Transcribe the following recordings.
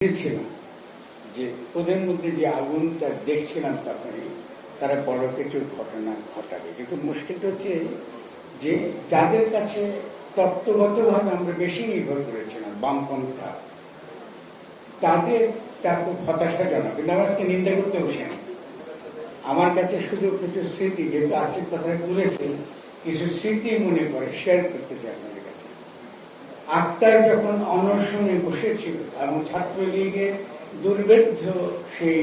ছিল যে ওদের মধ্যে যে আগুনটা দেখছিলাম তখনই তারা বড় কিছু ঘটনা ঘটাবে, কিন্তু মুশকিলটা হচ্ছে যে যাদের কাছে তত্ত্বগতভাবে আমরা বেশি নির্ভর করেছিলাম বামপন্থা, তাদেরটা খুব হতাশাজনক। কিন্তু আমার আজকে নিন্দা করতে বসে না, আমার কাছে শুধু কিছু স্মৃতি, যেহেতু আসিফ কথাটা তুলেছে, কিছু স্মৃতি মনে করে শেয়ার করতে চাই আপনাদের কাছে। আক্তার যখন অনশনে বসেছিল এবং ছাত্রলীগের দুর্ভেদ্য সেই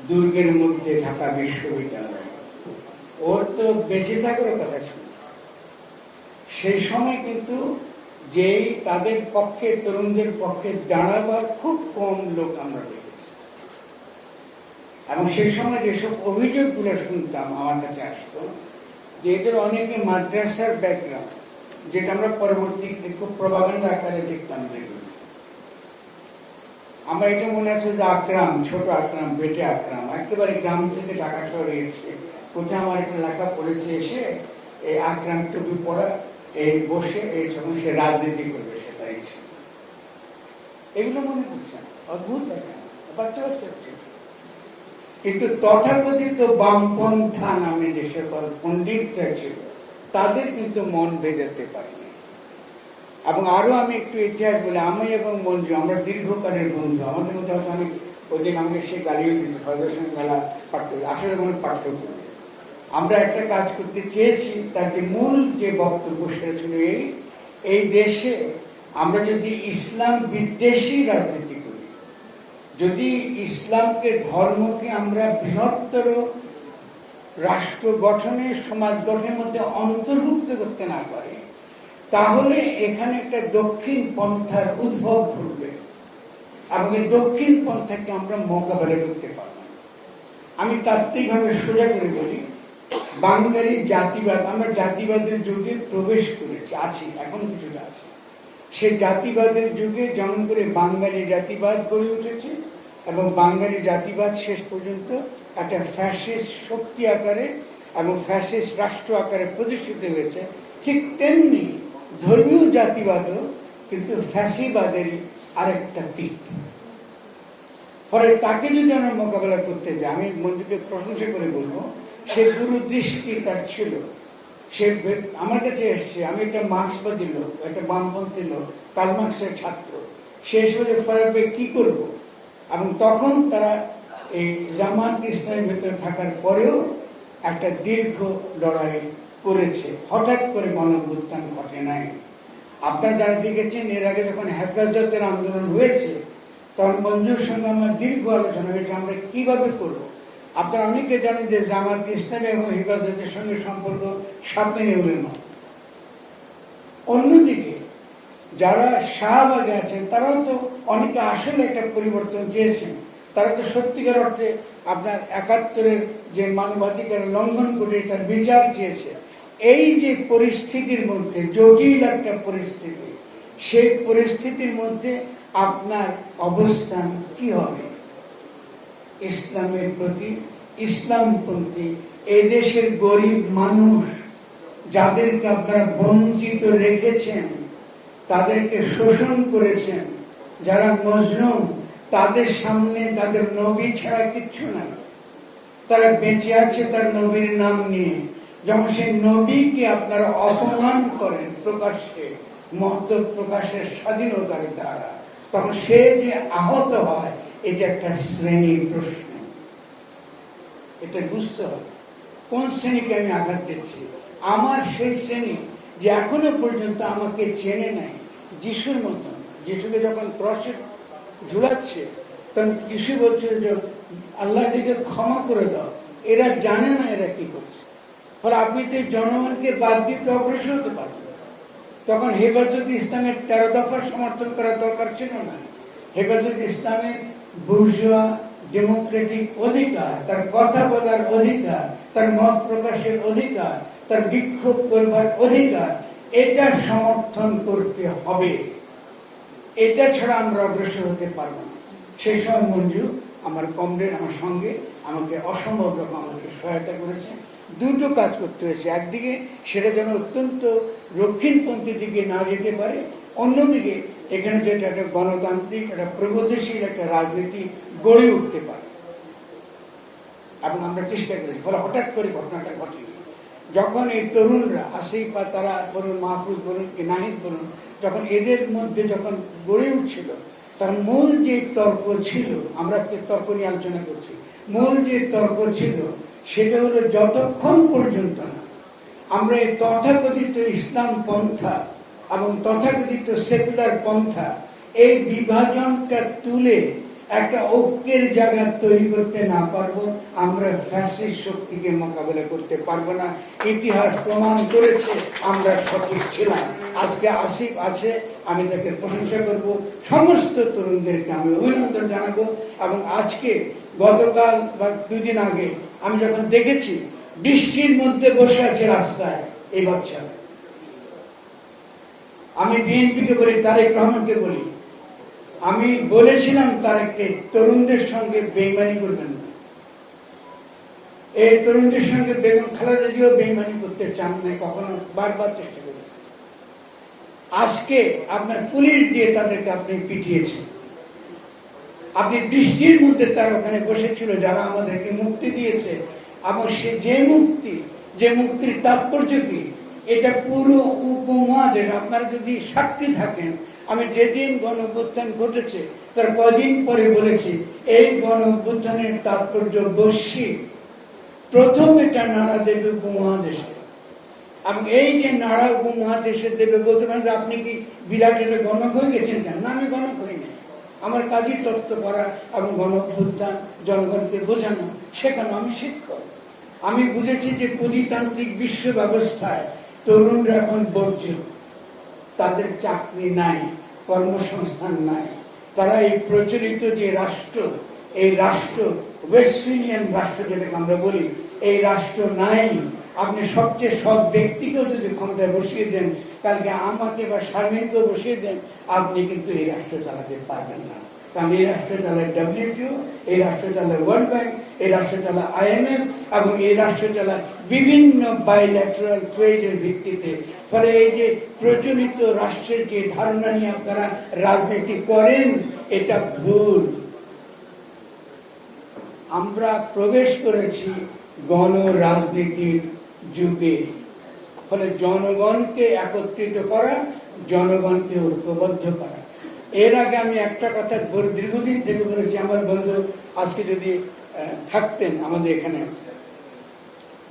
দুর্গের মধ্যে ঢাকা বিশ্ববিদ্যালয়, ওর তো বেঁচে থাকার কথা ছিল। সেই সময় কিন্তু যেই তাদের পক্ষে, তরুণদের পক্ষে দাঁড়াবার খুব কম লোক আমরা দেখেছি, এবং সেই সময় যেসব অভিযোগগুলো শুনতাম আমার কাছে আসতো যে এদের অনেকে মাদ্রাসার ব্যাকগ্রাউন্ড, যেটা আমরা পরবর্তীতে খুব প্রভাবেন্দ্র আকারে দেখতাম। দেখুন, আমরা এটা মনে আছে যে আকরাম, ছোট আকরাম, বেটে আকরাম একেবারে গ্রাম থেকে ঢাকা শহরে এসে কোথায় আমার একটা লেখা পড়েছে, এসে এই আকরাম টুপি পড়া, এই বসে এই যখন সে রাজনীতি করবে সেটা ইচ্ছে, এগুলো মনে করছেন অদ্ভুত দেখা, বাচ্চা বাচ্চা ছিল। কিন্তু তথাকথিত বামপন্থা নামে যে সকল পণ্ডিতরা ছিল তাদের কিন্তু মন ভেজাতে পারেনি। এবং আরো আমি একটু ইতিহাস বলে, আমি এবং মঞ্জু আমরা দীর্ঘকালের বন্ধু, আমাদের মধ্যে হয়তো অনেক ওই আমাকে সে গালিও দিতে ফেডারেশন খেলা পার্থক্য, আসলে কোনো পার্থক্য নেই। আমরা একটা কাজ করতে চেয়েছি, তার যে মূল যে বক্তব্য সেটা ছিল এই দেশে আমরা যদি ইসলাম বিদ্বেষী রাজনীতি করি, যদি ইসলামকে, ধর্মকে আমরা বৃহত্তর রাষ্ট্র গঠনে, সমাজ গঠনের মধ্যে অন্তর্ভুক্ত করতে না পারে, তাহলে এখানে একটা দক্ষিণ পন্থার উদ্ভব ঘটবে এবং এই দক্ষিণ পন্থাকে আমরা মোকাবেলা করতে পারব। আমি তাত্ত্বিকভাবে সোজা করে বলি, বাঙালি জাতিবাদ, আমরা জাতিবাদের যুগে প্রবেশ করেছি, আছি, এখন কিছুটা আছে। সে জাতিবাদের যুগে যেমন করে বাঙালি জাতিবাদ গড়ে উঠেছে এবং বাঙালি জাতিবাদ শেষ পর্যন্ত একটা ফ্যাসিস্ট শক্তি আকারে এবং ফ্যাসিস্ট রাষ্ট্র আকারে প্রতিষ্ঠিত হয়েছে, ঠিক তেমনি ধর্মীয় জাতিবাদও কিন্তু ফ্যাসিবাদেরই আরেকটা দিক। ফলে তাকে যদি আমরা মোকাবেলা করতে যাই, আমি মঞ্জুকে প্রশংসা করে বলবো, সে দূরদৃষ্টি তার ছিল। সে আমার কাছে এসছে, আমি একটা মার্ক্সবাদী লোক, একটা বামপন্থী লোক, কার্ল মার্ক্সের ছাত্র, শেষ হলে ফরাবে কি করব। এবং তখন তারা এই জামাত ইসলামের ভেতরে থাকার পরেও একটা দীর্ঘ লড়াই করেছে, হঠাৎ করে গণঅভ্যুত্থান ঘটে নাই। আপনারা যারা দেখেছেন, এর আগে যখন হেফাজতের আন্দোলন হয়েছে তখন মঞ্জুর সঙ্গে আমার দীর্ঘ আলোচনা হয়েছে আমরা কিভাবে করব। আপনারা অনেকে জানেন যে জামাত ইসলাম এবং হেফাজতের সঙ্গে সম্পর্ক সাপে নেউলের মতো। অন্যদিকে যারা শাহবাগে আছেন তারাও তো অনেকে আসলে একটা পরিবর্তন চেয়েছেন, তারা তো সত্যিকার অর্থে আপনার ৭১-এর যে মানবাধিকার লঙ্ঘন করে তার বিচার চেয়েছে। এই যে পরিস্থিতির মধ্যে, জটিল একটা পরিস্থিতি, সেই পরিস্থিতির মধ্যে আপনার অবস্থান কি হবে? ইসলামের প্রতি, ইসলামপন্থী এদেশের গরিব মানুষ যাদেরকে আপনারা বঞ্চিত রেখেছেন, তাদেরকে শোষণ করেছেন, যারা মজলুম, তাদের সামনে তাদের নবী ছাড়া কিচ্ছু নাই। তারা বেঁচে আছে তার নবীর নাম নিয়ে। যখন সেই নবীকে আপনারা অপমান করেন প্রকাশ্যে, মহত্ব প্রকাশের স্বাধীনতার দ্বারা, তখন সে যে আহত হয়, এটা একটা শ্রেণীর প্রশ্ন। এটা বুঝতে হবে কোন শ্রেণীকে আমি আঘাত দিচ্ছি। আমার সেই শ্রেণী যে এখনো পর্যন্ত আমাকে চেনে নাই, যিশুর মতন। যিশুকে যখন ক্রসে ঝুলাচ্ছে তখন যিশু বলছিল যে আল্লাহ দিকে ক্ষমা করে দাও, এরা জানে না এরা কি করছে। ফলে আপনি তো জনগণকে বাদ দিতে অগ্রসর হতে পারবেন। তখন হেফাজত ইসলামের ১৩ দফা সমর্থন করার দরকার ছিল না। হেফাজত ইসলামের বুর্জোয়া ডেমোক্রেটিক অধিকার, তার কথা বলার অধিকার, তার মত প্রকাশের অধিকার, তার বিক্ষোভ করবার অধিকার, এটা সমর্থন করতে হবে। এটা ছাড়া আমরা অগ্রসর হতে পারবো না। সেই সময় মঞ্জু আমার কমরেড, আমার সঙ্গে আমাকে অসম্ভব রকম আমাকে সহায়তা করেছে। দুটো কাজ করতে হয়েছে, একদিকে সেটা যেন অত্যন্ত দক্ষিণপন্থী দিকে না যেতে পারে, অন্যদিকে এখানে যেটা একটা গণতান্ত্রিক একটা প্রগতিশীল একটা রাজনীতি গড়ে উঠতে পারে, এবং আমরা চেষ্টা করেছি। ফলে হঠাৎ করে ঘটনাটা ঘটেনি। যখন এই তরুণরা আসিফ বা তারা বলুন, মাহফুজ বলুন কি নাহিদ বলুন, যখন এদের মধ্যে যখন গড়ে উঠছিল, তখন মূল যে তর্ক ছিল, আমরা তর্ক নিয়ে আলোচনা করছি, মূল যে তর্ক ছিল সেটা হলো যতক্ষণ পর্যন্ত না আমরা এই তথাকথিত ইসলাম পন্থা এবং তথাকথিত সেকুলার পন্থা এই বিভাজনটা তুলে একটা ঐক্যের জায়গা তৈরি করতে না পারবো, আমরা ফ্যাসিস্ট শক্তিকে মোকাবেলা করতে পারবো না। ইতিহাস প্রমাণ করেছে আমরা সঠিক ছিলাম। আজকে আসিফ আছে, আমি তাকে প্রশংসা করব, সমস্ত তরুণদেরকে আমি অভিনন্দন জানাবো। এবং আজকে গতকাল বা দুদিন আগে আমি যখন দেখেছি বৃষ্টির মধ্যে বসে আছে রাস্তায় এই বাচ্চারা, আমি বিএনপিকে বলি, তারেক রহমানকে বলি, আমি বলেছিলাম তারেককে তরুণদের সঙ্গে বেইমানি করবেন না। এই তরুণদের সঙ্গে বেগম খালেদা জিয়াও বেইমানি করতে চান না, কখনো বারবার চেষ্টা করেছেন। আজকে আপনার পুলিশ দিয়ে তাদেরকে আপনি পিটিয়েছেন। আপনি বৃষ্টির মধ্যে তার ওখানে বসেছিল, যারা আমাদেরকে মুক্তি দিয়েছে, এবং সে যে মুক্তির তাৎপর্য কি, এটা পুরো উপমহাদেশ আপনারা যদি সাক্ষী থাকেন। আমি যেদিন গণঅভ্যুত্থান ঘটেছে তার কদিন পরে বলেছি, এই গণঅভ্যুত্থানের তাৎপর্য বৈশ্বিক। প্রথম এটা নাড়া দেবে উপমহাদেশে, এবং এই যে নাড়া উপমহাদেশে দেবে বলতে পারেন যে আপনি কি বিরাটের গণক হয়ে গেছেন কেন? না, আমি গণক হই না। আমার কাজই তত্ত্ব করা এবং গণঅভ্যুত্থান জনগণকে বোঝানো, শেখানো। আমি শিক্ষক। আমি বুঝেছি যে পুঁজিতান্ত্রিক বিশ্ব ব্যবস্থায় তরুণরা এখন বর্জ্য, তাদের চাকরি নাই, কর্মসংস্থান নাই। তারা এই প্রচলিত যে রাষ্ট্র, এই রাষ্ট্র ওয়েস্ট ইন্ডিয়ান রাষ্ট্র যেটাকে আমরা বলি, এই রাষ্ট্র নাই। আপনি সবচেয়ে সৎ ব্যক্তিকেও যদি ক্ষমতায় বসিয়ে দেন, কালকে আমাকে বা শারমিনকেও বসিয়ে দেন, আপনি কিন্তু এই রাষ্ট্র চালাতে পারবেন না। কারণ এই রাষ্ট্র চালায় WTO, এই রাষ্ট্র চালায় ওয়ার্ল্ড ব্যাংক, এই রাষ্ট্র চালায় IMF, এবং এই রাষ্ট্র চালায় বিভিন্ন বাইল্যাটারাল ট্রেডের ভিত্তিতে। ফলে এই যে প্রচলিত রাষ্ট্রের যে ধারণা নিয়ে আপনারা রাজনীতি করেন, এটা ভুল। আমরা প্রবেশ করেছি গণ রাজনীতির যুগে। ফলে জনগণকে একত্রিত করা, জনগণকে ঐক্যবদ্ধ করা। এর আগে আমি একটা কথা দীর্ঘদিন থেকে বলেছি, আমার বন্ধু আজকে যদি থাকতেন আমাদের এখানে,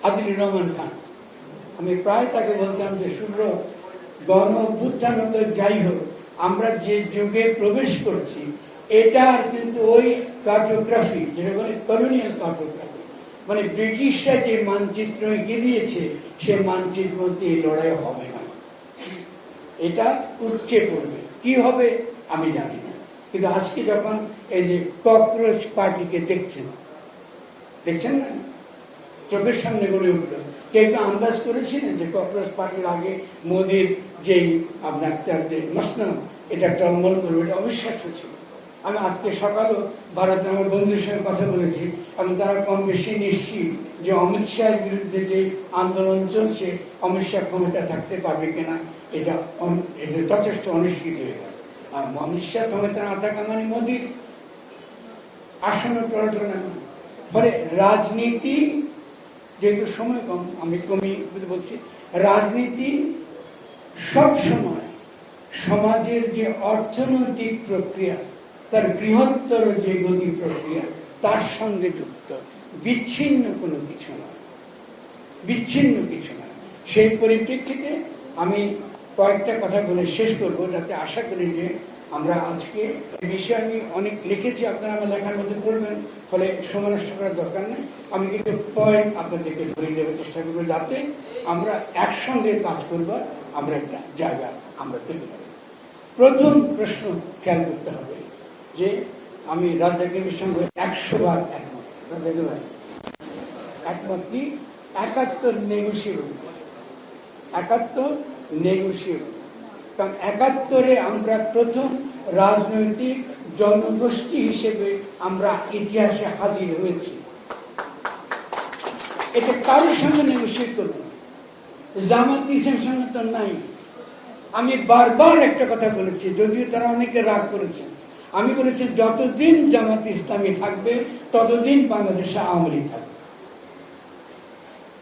আদিলুর রহমান খান, আমি প্রায় তাকে বলতাম যে শুভ্র, গণ অভ্যুত্থান যাই হোক, আমরা যে যুগে প্রবেশ করছি এটার কিন্তু ওই কার্টোগ্রাফি, যেটা বলে কলোনিয়াল কার্টোগ্রাফি, মানে ব্রিটিশরা যে মানচিত্র এগিয়ে দিয়েছে সে মানচিত্র মধ্যে এই লড়াই হবে না, এটা উঠছে পড়বে। কি হবে আমি জানি না, কিন্তু আজকে যখন এই যে ককরোচ পার্টিকে দেখছেন না, চোখের সামনে গড়ে উঠল। কেউ আন্দাজ করেছিলেন যে ককরোচ পার্টির আগে মোদির যেই আপনার মসনদ, এটা টলমল করবে, এটা অবিশ্বাস্য ছিল। আমি আজকে সকালও ভারতের আমার বন্ধুদের সঙ্গে কথা বলেছি, এবং তারা কম বেশি নিশ্চিত যে অমিত শাহের বিরুদ্ধে যে আন্দোলন চলছে, অমিত শাহ ক্ষমতা থাকতে পারবে কিনা এটা যথেষ্ট অনিশ্চিত হয়ে গেছে। আর অমিত শাহ ক্ষমতা না থাকা মানে মোদির আসন্ন প্রয়োজনা। ফলে রাজনীতি, যেহেতু সময় কম আমি কমিয়ে বলছি, রাজনীতি সব সময় সমাজের যে অর্থনৈতিক প্রক্রিয়া, তার বৃহত্তর যে গতি প্রক্রিয়া, তার সঙ্গে যুক্ত, বিচ্ছিন্ন কোনো কিছু নয়, বিচ্ছিন্ন কিছু নয়। সেই পরিপ্রেক্ষিতে আমি কয়েকটা কথা বলে শেষ করব, যাতে আশা করি যে আমরা আজকে এই বিষয়ে আমি অনেক লিখেছি, আপনারা আমার লেখার মধ্যে পড়বেন, ফলে সময় নষ্ট করার দরকার নেই। আমি কিছু পয়েন্ট আপনাদেরকে ধরে দেওয়ার চেষ্টা করবো, যাতে আমরা একসঙ্গে কাজ করবার আমরা একটা জায়গা আমরা পেতে পারি। প্রথম প্রশ্ন খেয়াল করতে হবে যে আমি রাজ্জাকের সঙ্গে 100 বার একমত। রাজ্জাকে ভাই একমত কি? 71 নেগোসিয়েবল, 71 নেগোসিয়েবল। কারণ 71-এ আমরা প্রথম রাজনৈতিক জনগোষ্ঠী হিসেবে আমরা ইতিহাসে হাজির হয়েছি। এটা কারোর সঙ্গে নেগোসিয়েট করবো, জামাত ইসলামের সঙ্গে তো নাই। আমি বারবার একটা কথা বলেছি, যদিও তারা অনেকে রাগ করেছেন। আমি বলেছি যতদিন জামাতে ইসলামী থাকবে ততদিন বাংলাদেশে আওয়ামী লীগ থাকবে।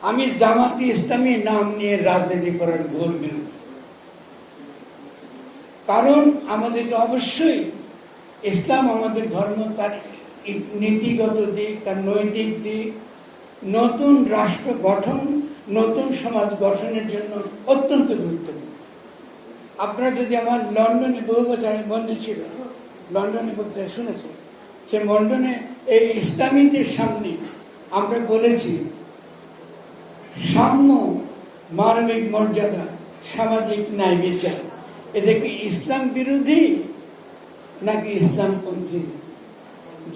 আমি জামাতে ইসলামী নাম নিয়ে রাজনীতি করার ঘোর বিরোধী। কারণ আমাদেরকে অবশ্যই ইসলাম আমাদের ধর্ম, তার নীতিগত দিক, তার নৈতিক দিক, নতুন রাষ্ট্র গঠন, নতুন সমাজ গঠনের জন্য অত্যন্ত গুরুত্বপূর্ণ। আপনারা যদি আমার লন্ডনে বহু বছর বন্ধু ছিল, লন্ডনে বলতে শুনেছি, সে লন্ডনে এই ইসলামীদের সামনে আমরা বলেছি সাম্য, মানবিক মর্যাদা, সামাজিক ন্যায় বিচার, এটা কি ইসলাম বিরোধী নাকি ইসলামপন্থী?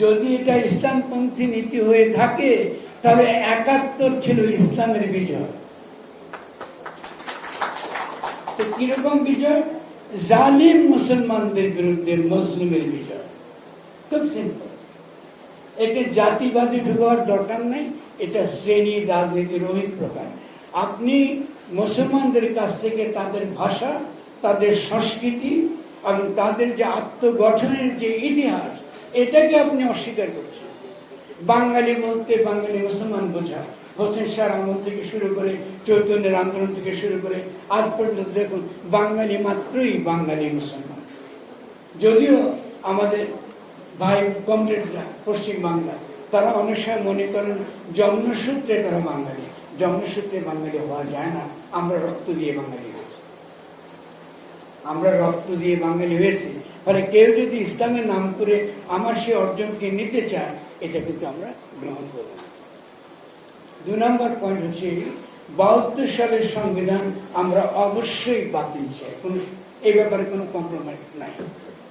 যদি এটা ইসলামপন্থী নীতি হয়ে থাকে তাহলে ৭১ ছিল ইসলামের বিজয়। তো কিরকম বিজয়? জালিম মুসলমানদের বিরুদ্ধে মুসলিমের বিজয়। খুব সিম্পল। একে জাতিবাদী ঢোকার দরকার নেই, এটা শ্রেণী রাজনীতির অভিপ্রকার। আপনি মুসলমানদের কাছ থেকে তাদের ভাষা, তাদের সংস্কৃতি এবং তাদের যে আত্মগঠনের যে ইতিহাস, এটাকে আপনি অস্বীকার করছেন। বাঙালি বলতে বাঙালি মুসলমান বোঝা, হোসেন শাহর আমল থেকে শুরু করে, চৈতন্যের আন্দোলন থেকে শুরু করে আজ পর্যন্ত দেখুন বাঙালি মাত্রই বাঙালি মুসলমান। যদিও আমাদের ভাই কমরেডরা পশ্চিম বাংলা, তারা অনেক সময় মনে করেন জন্মসূত্রে তারা বাঙালি। জন্মসূত্রে বাঙালি হওয়া যায় না। আমরা রক্ত দিয়ে বাঙালি হয়েছি, আমরা রক্ত দিয়ে বাঙালি হয়েছি। ফলে কেউ যদি ইসলামের নাম করে আমার সে অর্জনকে নিতে চায়, এটা কিন্তু আমরা গ্রহণ করব না। ২ নম্বর পয়েন্ট হচ্ছে ৭২ সালের সংবিধান আমরা অবশ্যই বাতিল চাই। এই ব্যাপারে কোনো কম্প্রোমাইজ নাই।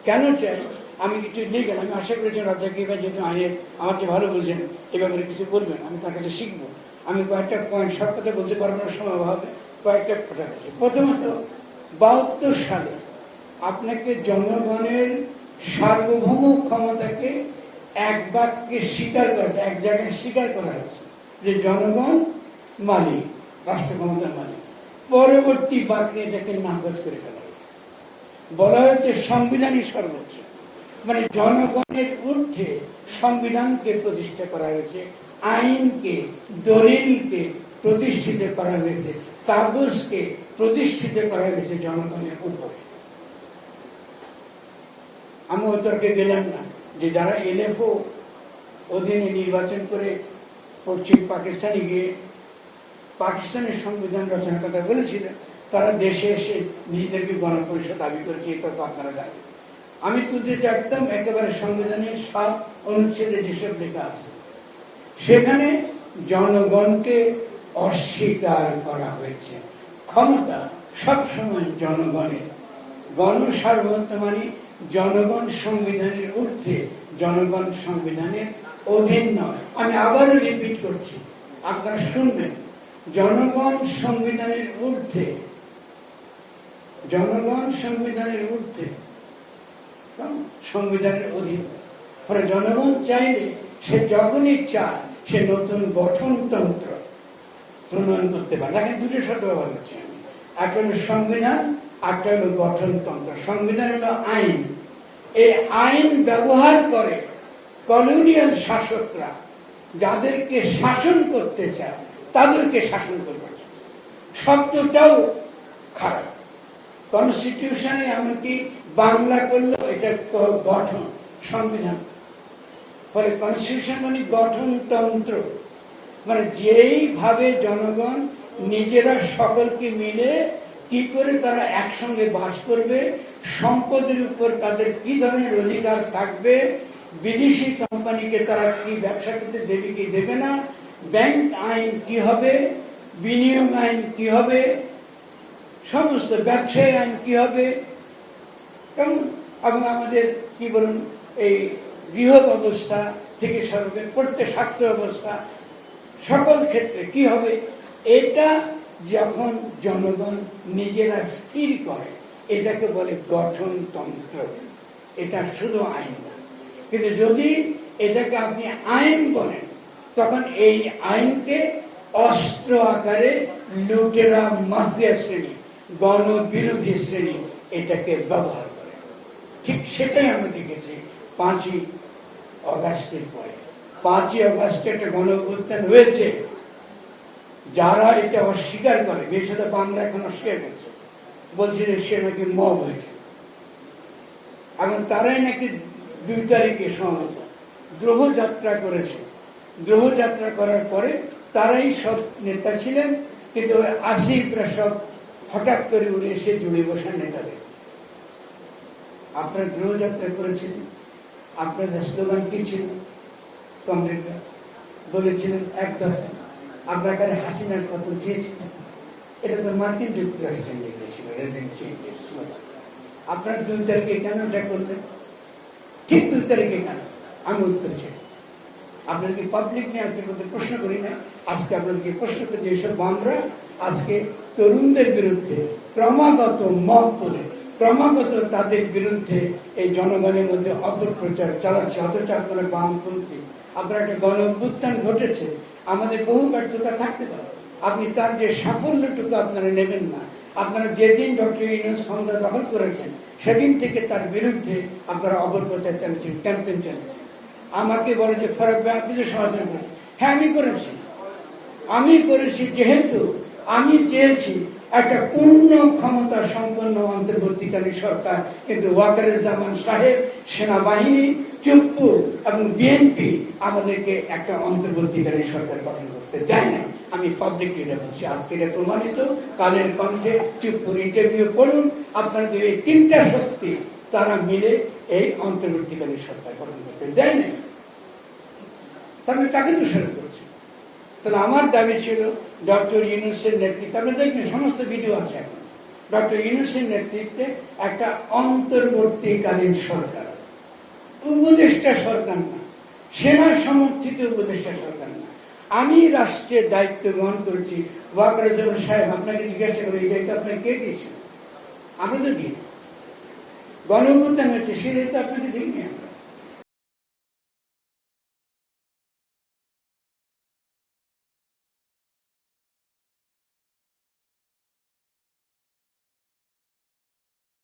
কেন চাই? আমি কিছু লিখে, আমি আশা করেছি রাজ্জাক ভাই যেহেতু আইনের আমাকে ভালো বলছেন, এ ব্যাপারে কিছু বলবেন, আমি তার কাছে শিখবো। আমি কয়েকটা পয়েন্ট, সব কথা বলতে পারবো না, সময় হবে, কয়েকটা কথা আছে। প্রথমত ৭২ সালে আপনাকে জনগণের সার্বভৌম ক্ষমতাকে এক বাক্যে স্বীকার করা, এক জায়গায় স্বীকার করা হয়েছে যে জনগণ মালিক, রাষ্ট্র ক্ষমতার মালিক। পরবর্তী বাক্যে এটাকে নাকচ করে ফেলা হয়েছে, বলা হয়েছে সংবিধানই সর্বোচ্চ। মানে জনগণের ঊর্ধ্বে সংবিধানকে প্রতিষ্ঠা করা হয়েছে, আইনকে, দলিলকে প্রতিষ্ঠিত করা হয়েছে, কাগজকে প্রতিষ্ঠিত করা হয়েছে জনগণের উপরে। আমি উত্তরকে দিলাম না যে যারা এনএফও অধীনে নির্বাচন করে পশ্চিম পাকিস্তানে গিয়ে পাকিস্তানের সংবিধান রচনার কথা বলেছিলেন, তারা দেশে এসে নিজেদেরকে গণপরিষদ দাবি করেছে, এটা তো আপনারা জানেন। আমি তুলতে চাইতাম একেবারে সংবিধানের ৭ অনুচ্ছেদে যেসব লেখা আছে, সেখানে জনগণকে অস্বীকার করা হয়েছে। ক্ষমতা সবসময় জনগণের, গণসার্বভৌমত্ব মানে জনগণ সংবিধানের ঊর্ধ্বে, জনগণ সংবিধানের অধীন নয়। আমি আবারও রিপিট করছি, আপনারা শুনবেন, জনগণ সংবিধানের ঊর্ধ্বে, জনগণ সংবিধানের ঊর্ধ্বে, সংবিধানের অধীন। ফলে জনগণ চাইলে সে যখনই চায় সে নতুন গঠনতন্ত্র প্রণয়ন করতে পারে। দেখেন দুটো শব্দ ব্যবহার করছি আমি, একটা হলো সংবিধান, একটা হলো গঠনতন্ত্র। সংবিধান হলো আইন। এই আইন ব্যবহার করে কলোনিয়াল শাসকরা যাদেরকে শাসন করতে চায় তাদেরকে শাসন করবে। শব্দটাও খারাপ। কনস্টিটিউশনে এমনকি বাংলা করলো এটা গঠন, সংবিধান। ফলে কনস্টিটিউশন মানে গঠনতন্ত্র, মানে যেইভাবে জনগণ নিজেরা সকলকে মিলে কি করে তারা একসঙ্গে বাস করবে, সম্পদের উপর তাদের কি ধরনের অধিকার থাকবে, বিদেশি কোম্পানিকে তারা কি ব্যবসা করতে দেবে কি দেবে না, ব্যাংক আইন কি হবে, বিনিয়োগ আইন কি হবে, সমস্ত ব্যবসায়ী আইন কি হবে, কেমন, এবং আমাদের কি বলুন এই গৃহ ব্যবস্থা থেকে শুরু করে প্রত্যেক স্বাস্থ্য ব্যবস্থা সকল ক্ষেত্রে কি হবে, এটা যখন জনগণ নিজেরা স্থির করে এটাকে বলে গঠনতন্ত্র। এটা শুধু আইন না। কিন্তু যদি এটাকে আপনি আইন বলেন তখন এই আইনকে অস্ত্র আকারে লুটেরা মাফিয়া শ্রেণী গণবিরোধী শ্রেণী এটাকে ব্যবহার করে। ঠিক সেটাই আমরা দেখেছি 5ই অগাস্টের পরে। 5ই অগাস্টে একটা গণ-অভ্যুত্থান হয়েছে, যারা এটা অস্বীকার করে, বিশেষত বাংলা এখন অস্বীকার করছে, বলছে যে সে নাকি মব হয়েছে। এখন তারাই নাকি 2 তারিখে সম্ভবত দ্রোহযাত্রা করেছে। দ্রোহযাত্রা করার পরে তারাই সব নেতা ছিলেন, কিন্তু আসিফরা সব হঠাৎ করে উড়ে এসে জুড়ে বসার নেতাদের। আপনারা দ্রোহযাত্রা করেছিলেন, আপনাদের স্লোগান কি ছিল? কমরেডরা বলেছিলেন এক দফা, আপনার কাছে হাসিনার পতন চেয়েছিলেন। এটা তো মার্কিন যুক্তরাষ্ট্রের নির্দেশিত স্লোগান। আপনারা 2 তারিখে কেন এটা করলেন? ঠিক 2 তারিখে কেন? আমি উত্তর চাই। আপনাদেরকে পাবলিক নিয়ে আপনাদের প্রশ্ন করি না, আজকে আপনাদেরকে প্রশ্ন করি যে এইসব বামরা আজকে তরুণদের বিরুদ্ধে ক্রমাগত মব বলে ক্রমাগত তাদের বিরুদ্ধে এই জনগণের মধ্যে অপপ্রচার চালাচ্ছে। অথচ আপনারা বামপন্থী, আপনার একটা গণ-অভ্যুত্থান ঘটেছে, আমাদের বহু ব্যর্থতা থাকতে পারে, আপনি তার যে সাফল্যটুকু আপনারা নেবেন না। আপনারা যেদিন ডক্টর ইউনূস ক্ষমতা দখল করেছেন সেদিন থেকে তার বিরুদ্ধে আপনারা অপপ্রচার চালিয়েছেন, ক্যাম্পেইন চালিয়েছেন। আমাকে বলে যে ফারুক ভাই আপনি তো সমালোচনা করেছেন। হ্যাঁ, আমি করেছি যেহেতু আমি চেয়েছি একটা পূর্ণ ক্ষমতা সম্পন্ন অন্তর্বর্তীকালীন সরকার, কিন্তু ওয়াকারুজ্জামান সাহেব, সেনাবাহিনী, চুপ্পু এবং বিএনপি আমাদেরকে একটা অন্তর্বর্তীকালীন সরকার গঠন করতে দেয় না। আমি পাবলিকলি এটা বলছি, আজকে এটা প্রমাণিত। কালের কণ্ঠে, চুপ্পুর ইন্টারভিউ পড়ুন, আপনাদের এই 3টা শক্তি তারা মিলে এই অন্তর্বর্তীকালীন সরকার গঠন করতে দেয় না। তাহলে তাকে দোষারোপ করছে। তাহলে আমার দাবি ছিল ডক্টর ইউনূসের নেতৃত্বে, আপনি দেখবেন সমস্ত ভিডিও আছে এখন, ডক্টর ইউনূসের নেতৃত্বে একটা অন্তর্বর্তীকালীন সরকার, উপদেষ্টা সরকার না, সেনা সমর্থিত উপদেষ্টা সরকার না। আমি রাষ্ট্রের দায়িত্ব গ্রহণ করছি। ওয়াকারুজ্জামান সাহেব আপনাকে জিজ্ঞাসা করি, এই দায়িত্ব আপনাকে কে দিয়েছেন? আমরা তো দিই, গণ-অভ্যুত্থান হয়েছে, সেই দায়িত্ব আপনাকে দিইনি।